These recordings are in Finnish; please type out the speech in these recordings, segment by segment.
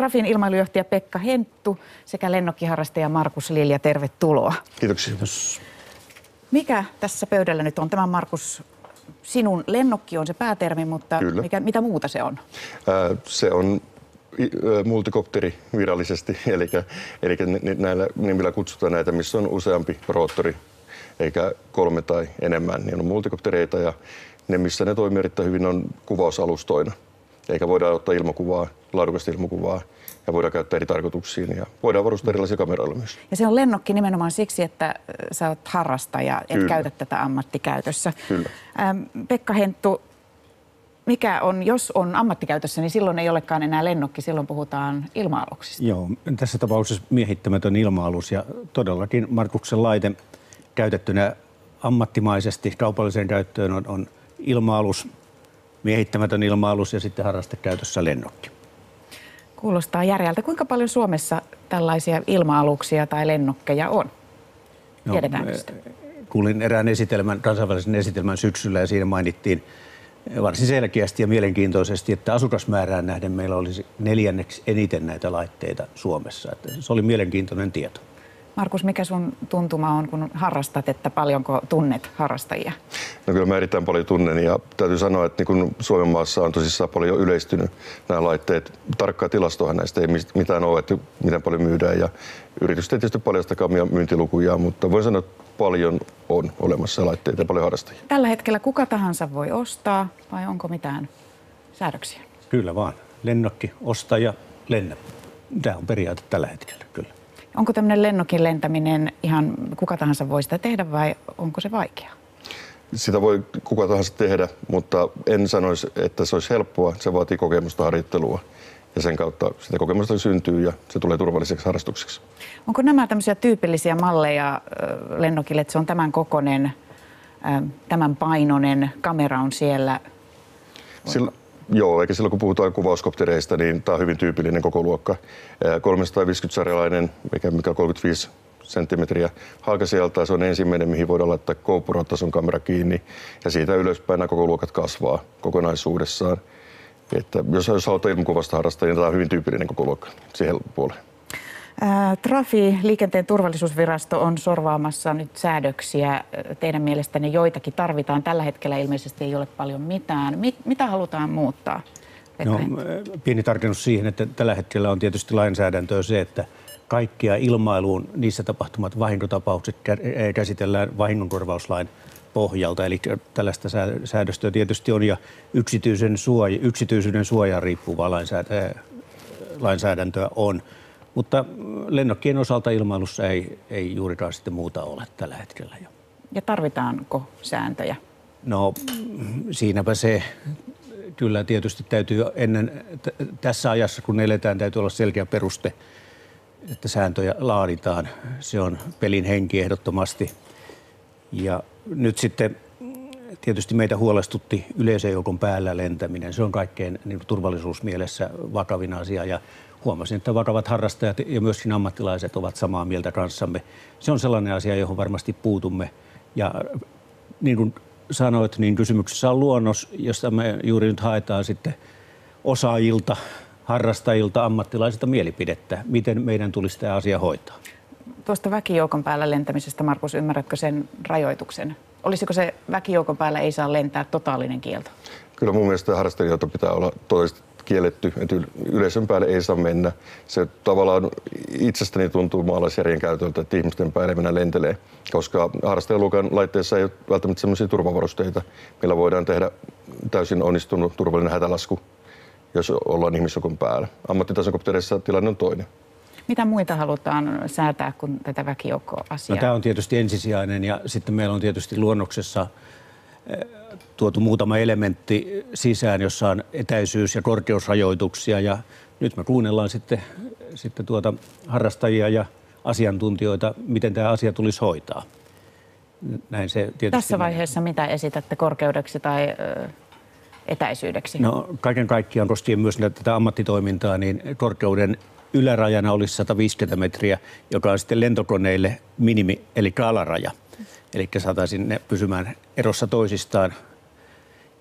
Trafin ilmailujohtaja Pekka Henttu sekä lennokkiharrastaja Markus Lilja, tervetuloa. Kiitoksia. Mikä tässä pöydällä nyt on? Tämä Markus, sinun lennokki on se päätermi, mutta mitä muuta se on? Se on multikopteri virallisesti, eli näillä nimillä kutsutaan näitä, missä on useampi roottori, eikä 3 tai enemmän. Niin on multikoptereita ja ne, missä ne toimii erittäin hyvin, on kuvausalustoina. Eikä voidaan ottaa ilmakuvaa, laadukasta ilmakuvaa ja voidaan käyttää eri tarkoituksiin ja voidaan varustaa erilaisia kameroilla myös. Ja se on lennokki nimenomaan siksi, että sä oot harrastaja, et käytä tätä ammattikäytössä. Kyllä. Pekka Henttu, mikä on, jos on ammattikäytössä, niin silloin ei olekaan enää lennokki, silloin puhutaan ilma-aluksista. Joo, tässä tapauksessa miehittämätön ilma-alus ja todellakin Markuksen laite käytettynä ammattimaisesti kaupalliseen käyttöön on ilma-alus, miehittämätön ilma-alus ja sitten harrastekäytössä lennokki. Kuulostaa järeältä. Kuinka paljon Suomessa tällaisia ilma-aluksia tai lennokkeja on? Tiedetäänkö sitä? Kuulin erään kansainvälisen esitelmän syksyllä ja siinä mainittiin varsin selkeästi ja mielenkiintoisesti, että asukasmäärään nähden meillä olisi 4. eniten näitä laitteita Suomessa. Että se oli mielenkiintoinen tieto. Markus, mikä sun tuntuma on, kun harrastat, että paljonko tunnet harrastajia? No kyllä mä erittäin paljon tunnen ja täytyy sanoa, että niin Suomen maassa on tosissaan paljon yleistynyt nämä laitteet. Tarkkaa tilastohan näistä ei mitään ole, että miten paljon myydään ja yritykset ei tietysti paljastakaan myyntilukuja, mutta voin sanoa, että paljon on olemassa laitteita ja paljon harrastajia. Tällä hetkellä kuka tahansa voi ostaa vai onko mitään säädöksiä? Kyllä vaan. Lennokki, ostaa ja lennä. Tämä on periaate tällä hetkellä, kyllä. Onko tämmöinen lennokin lentäminen ihan kuka tahansa voi sitä tehdä vai onko se vaikeaa? Sitä voi kuka tahansa tehdä, mutta en sanoisi, että se olisi helppoa. Se vaatii kokemusta, harjoittelua ja sen kautta sitä kokemusta syntyy ja se tulee turvalliseksi harrastukseksi. Onko nämä tämmöisiä tyypillisiä malleja lennokille, että se on tämän kokoinen, tämän painoinen, kamera on siellä? Joo, eikä silloin kun puhutaan kuvauskoptereista, niin tämä on hyvin tyypillinen kokoluokka. 350-sarjalainen, mikä on 35 senttimetriä halkasijalta, se on ensimmäinen, mihin voidaan laittaa GoPro-tason kamera kiinni. Ja siitä ylöspäin nämä kokoluokat kasvaa kokonaisuudessaan. Että jos halutaan ilmakuvasta harrastaa, niin tämä on hyvin tyypillinen kokoluokka siihen puoleen. Trafi, liikenteen turvallisuusvirasto, on sorvaamassa nyt säädöksiä. Teidän mielestänne joitakin tarvitaan. Tällä hetkellä ilmeisesti ei ole paljon mitään. Mitä halutaan muuttaa? No, pieni tarkennus siihen, että tällä hetkellä on tietysti lainsäädäntöä se, että kaikkia ilmailuun niissä tapahtumat vahinkotapaukset käsitellään vahingonkorvauslain pohjalta. Eli tällaista säädöstöä tietysti on ja yksityisyyden suojaan riippuvaa lainsäädäntöä on. Mutta lennokkien osalta ilmailussa ei juurikaan sitten muuta ole tällä hetkellä. Ja tarvitaanko sääntöjä? No siinäpä se kyllä tietysti täytyy tässä ajassa kun eletään, täytyy olla selkeä peruste, että sääntöjä laaditaan. Se on pelin henki ehdottomasti. Ja nyt sitten tietysti meitä huolestutti yleisen joukon päällä lentäminen. Se on kaikkein turvallisuusmielessä vakavin asia ja huomasin, että vakavat harrastajat ja myöskin ammattilaiset ovat samaa mieltä kanssamme. Se on sellainen asia, johon varmasti puutumme. Ja niin kuin sanoit, niin kysymyksessä on luonnos, josta me juuri nyt haetaan sitten osaajilta, harrastajilta, ammattilaisilta mielipidettä, miten meidän tulisi tämä asia hoitaa. Tuosta väkijoukon päällä lentämisestä, Markus, ymmärrätkö sen rajoituksen? Olisiko se väkijoukon päällä ei saa lentää totaalinen kielto? Kyllä mun mielestä harrastelijoita pitää olla todellisesti kielletty, että yleisön päälle ei saa mennä. Se tavallaan itsestäni tuntuu maalaisjärjen käytöltä, että ihmisten päälle mennä lentelee, koska harrastajaluokan laitteessa ei ole välttämättä sellaisia turvavarusteita, millä voidaan tehdä täysin onnistunut turvallinen hätälasku, jos ollaan ihmisjoukon päällä. Ammattitason koptereissa tilanne on toinen. Mitä muita halutaan säätää kuin tätä väkijoukkoasiaa? No, tämä on tietysti ensisijainen ja sitten meillä on tietysti luonnoksessa tuotu muutama elementti sisään, jossa on etäisyys- ja korkeusrajoituksia ja nyt me kuunnellaan sitten harrastajia ja asiantuntijoita, miten tämä asia tulisi hoitaa. Näin se tietysti tässä vaiheessa mitä esitätte korkeudeksi tai etäisyydeksi? No kaiken kaikkiaan koskien myös tätä ammattitoimintaa, niin korkeuden ylärajana olisi 150 metriä, joka on sitten lentokoneille minimi, eli alaraja. Eli saataisiin ne pysymään erossa toisistaan.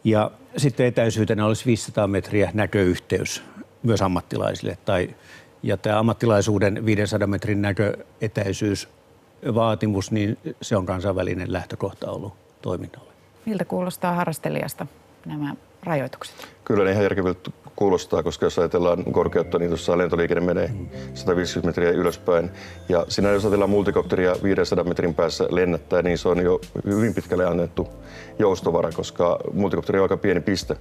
Ja sitten etäisyytenä olisi 500 metriä näköyhteys myös ammattilaisille. Ja tämä ammattilaisuuden 500 metrin näköetäisyysvaatimus, niin se on kansainvälinen lähtökohta ollut toiminnalle. Miltä kuulostaa harrastelijasta nämä rajoitukset? Kyllä ne ihan järkeviltä kuulostaa, koska jos ajatellaan korkeutta, niin tuossa lentoliikenne menee 150 metriä ylöspäin. Ja siinä jos ajatellaan multikopteria 500 metrin päässä lennättää, niin se on jo hyvin pitkälle annettu joustovara, koska multikopteri on aika pieni piste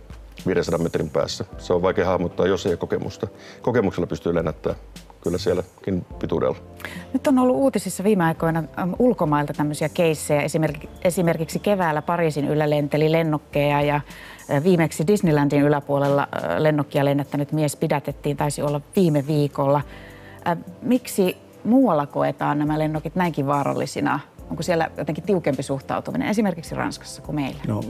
500 metrin päässä. Se on vaikea hahmottaa, jos ei ole kokemusta. Kokemuksella pystyy lennättämään kyllä sielläkin pituudella. Nyt on ollut uutisissa viime aikoina ulkomailta tämmöisiä keissejä. Esimerkiksi keväällä Pariisin yllä lenteli lennokkeja ja viimeksi Disneylandin yläpuolella lennokkia lennättänyt mies pidätettiin, taisi olla viime viikolla. Miksi muualla koetaan nämä lennokit näinkin vaarallisina? Onko siellä jotenkin tiukempi suhtautuminen, esimerkiksi Ranskassa kuin meillä? No,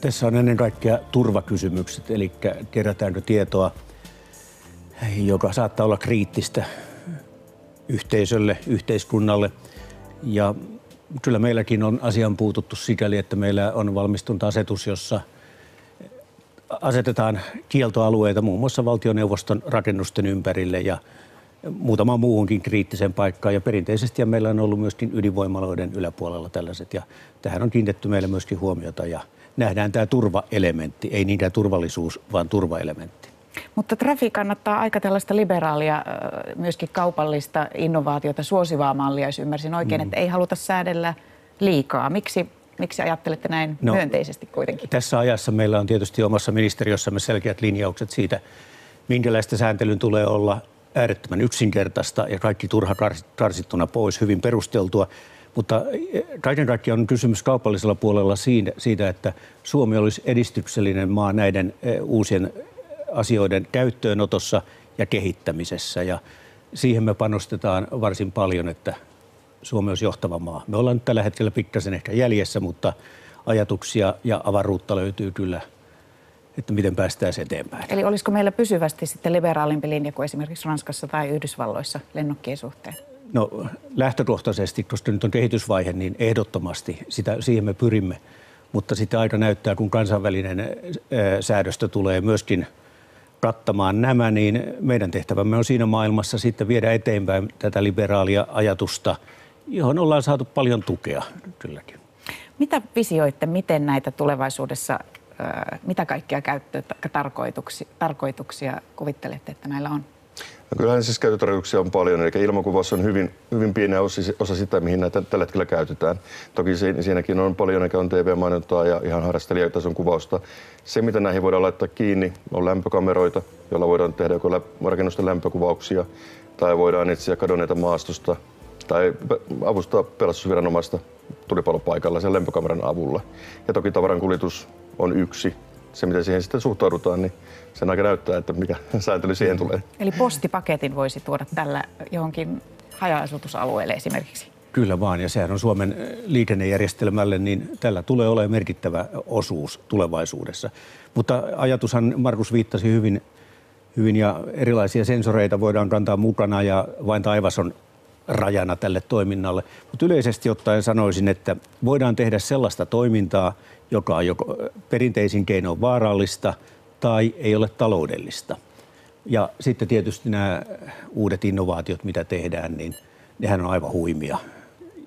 tässä on ennen kaikkea turvakysymykset, eli kerätäänkö tietoa, joka saattaa olla kriittistä yhteisölle, yhteiskunnalle. Ja kyllä meilläkin on asiaan puututtu sikäli, että meillä on valmistunut asetus, jossa asetetaan kieltoalueita muun muassa valtioneuvoston rakennusten ympärille ja muutamaan muuhunkin kriittiseen paikkaan. Ja perinteisesti meillä on ollut myöskin ydinvoimaloiden yläpuolella tällaiset. Ja tähän on kiinnitetty meille myöskin huomiota ja nähdään tämä turvaelementti, ei niinkään turvallisuus, vaan turvaelementti. Mutta Trafi kannattaa aika tällaista liberaalia, myöskin kaupallista innovaatiota suosivaa mallia, jos ymmärsin oikein, että ei haluta säädellä liikaa. Miksi ajattelette näin myönteisesti kuitenkin? Tässä ajassa meillä on tietysti omassa ministeriössämme selkeät linjaukset siitä, minkälaista sääntelyn tulee olla äärettömän yksinkertaista ja kaikki turha karsittuna pois, hyvin perusteltua. Mutta kaiken kaikkiaan on kysymys kaupallisella puolella siitä, että Suomi olisi edistyksellinen maa näiden uusien asioiden käyttöönotossa ja kehittämisessä. Ja siihen me panostetaan varsin paljon, että Suomi olisi johtava maa. Me ollaan nyt tällä hetkellä pikkasen ehkä jäljessä, mutta ajatuksia ja avaruutta löytyy kyllä, että miten päästään eteenpäin. Eli olisiko meillä pysyvästi sitten liberaalimpi linja kuin esimerkiksi Ranskassa tai Yhdysvalloissa lennokkien suhteen? No lähtökohtaisesti, koska nyt on kehitysvaihe, niin ehdottomasti siihen me pyrimme. Mutta sitten aika näyttää, kun kansainvälinen säädöstö tulee myöskin kattamaan nämä, niin meidän tehtävämme on siinä maailmassa sitten viedä eteenpäin tätä liberaalia ajatusta, johon ollaan saatu paljon tukea kylläkin. Mitä visioitte, miten näitä tulevaisuudessa, mitä kaikkia tarkoituksia kuvittelette, että näillä on? No kyllähän siis käyttötarkoituksia on paljon, eli ilmakuvassa on hyvin pieni osa sitä, mihin näitä tällä hetkellä käytetään. Toki siinäkin on paljon, eikä on TV-mainontaa ja ihan harrastelijatason kuvausta. Se, mitä näihin voidaan laittaa kiinni, on lämpökameroita, joilla voidaan tehdä joko rakennusten lämpökuvauksia, tai voidaan etsiä kadonneita maastosta, tai avustaa pelastusviranomaista tulipalopaikalla sen lämpökameran avulla. Ja toki tavarankuljetus on yksi. Se, miten siihen sitten suhtaudutaan, niin sen aika näyttää, että mikä sääntely siihen tulee. Eli postipaketin voisi tuoda tällä johonkin haja-asutusalueelle esimerkiksi? Kyllä vaan, ja sehän on Suomen liikennejärjestelmälle, niin tällä tulee olemaan merkittävä osuus tulevaisuudessa. Mutta ajatushan, Markus viittasi hyvin ja erilaisia sensoreita voidaan kantaa mukana ja vain taivas on rajana tälle toiminnalle. Mutta yleisesti ottaen sanoisin, että voidaan tehdä sellaista toimintaa, joka on joko perinteisin keinoin vaarallista tai ei ole taloudellista. Ja sitten tietysti nämä uudet innovaatiot, mitä tehdään, niin nehän on aivan huimia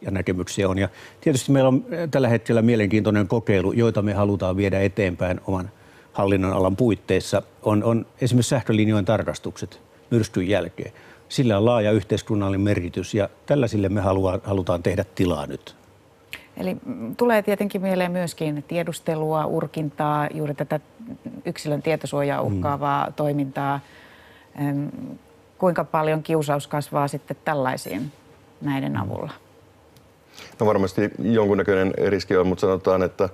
ja näkemyksiä on. Ja tietysti meillä on tällä hetkellä mielenkiintoinen kokeilu, joita me halutaan viedä eteenpäin oman hallinnon alan puitteissa. On esimerkiksi sähkölinjojen tarkastukset myrskyn jälkeen. Sillä on laaja yhteiskunnallinen merkitys ja tällaisille me halutaan tehdä tilaa nyt. Eli tulee tietenkin mieleen myöskin tiedustelua, urkintaa, juuri tätä yksilön tietosuojaa uhkaavaa toimintaa. Kuinka paljon kiusaus kasvaa sitten tällaisiin näiden avulla? No varmasti jonkunnäköinen riski on, mutta sanotaan, että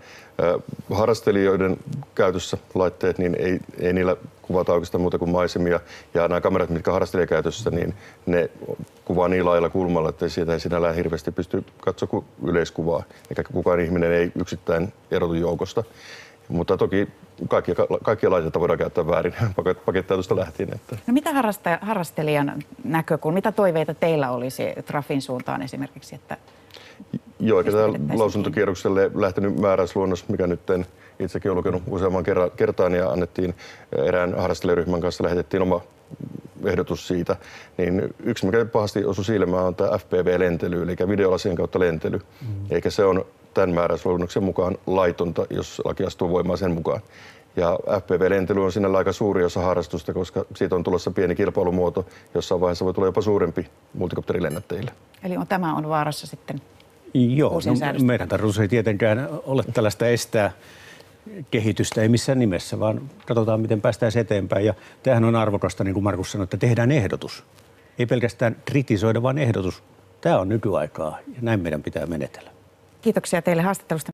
harrastelijoiden käytössä laitteet, niin ei niillä kuvata oikeastaan muuta kuin maisemia. Ja nämä kamerat, mitkä harrastelijakäytössä, niin ne kuvaa niin laajalla kulmalla, että siitä ei sinällään hirveästi pysty katsoa yleiskuvaa. Eikä kukaan ihminen ei yksittäin erotu joukosta. Mutta toki kaikkia laitteita voidaan käyttää väärin pakettautusta lähtien. Että. No mitä harrastelijan näkökulma, mitä toiveita teillä olisi Trafin suuntaan esimerkiksi? Että joo, eikä tämä lausuntokierrokselle lähtenyt määräysluonnos, mikä nyt itsekin olen lukenut useamman kertaan ja annettiin erään harrastelijaryhmän kanssa, lähetettiin oma ehdotus siitä, niin yksi mikä pahasti osui silmään on tämä FPV-lentely, eli videolasien kautta lentely, eikä se on tämän määräysluonnoksen mukaan laitonta, jos laki astuu voimaan sen mukaan. Ja FPV-lentely on sinällä aika suuri osa harrastusta, koska siitä on tulossa pieni kilpailumuoto, jossain vaiheessa voi tulla jopa suurempi multikopterilennättäjille. Eli tämä on vaarassa sitten Joo, meidän tarkoitus ei tietenkään ole tällaista estää kehitystä, ei missään nimessä, vaan katsotaan, miten päästään eteenpäin. Ja tämähän on arvokasta, niin kuin Markus sanoi, että tehdään ehdotus. Ei pelkästään kritisoida, vaan ehdotus. Tämä on nykyaikaa ja näin meidän pitää menetellä. Kiitoksia teille haastattelusta.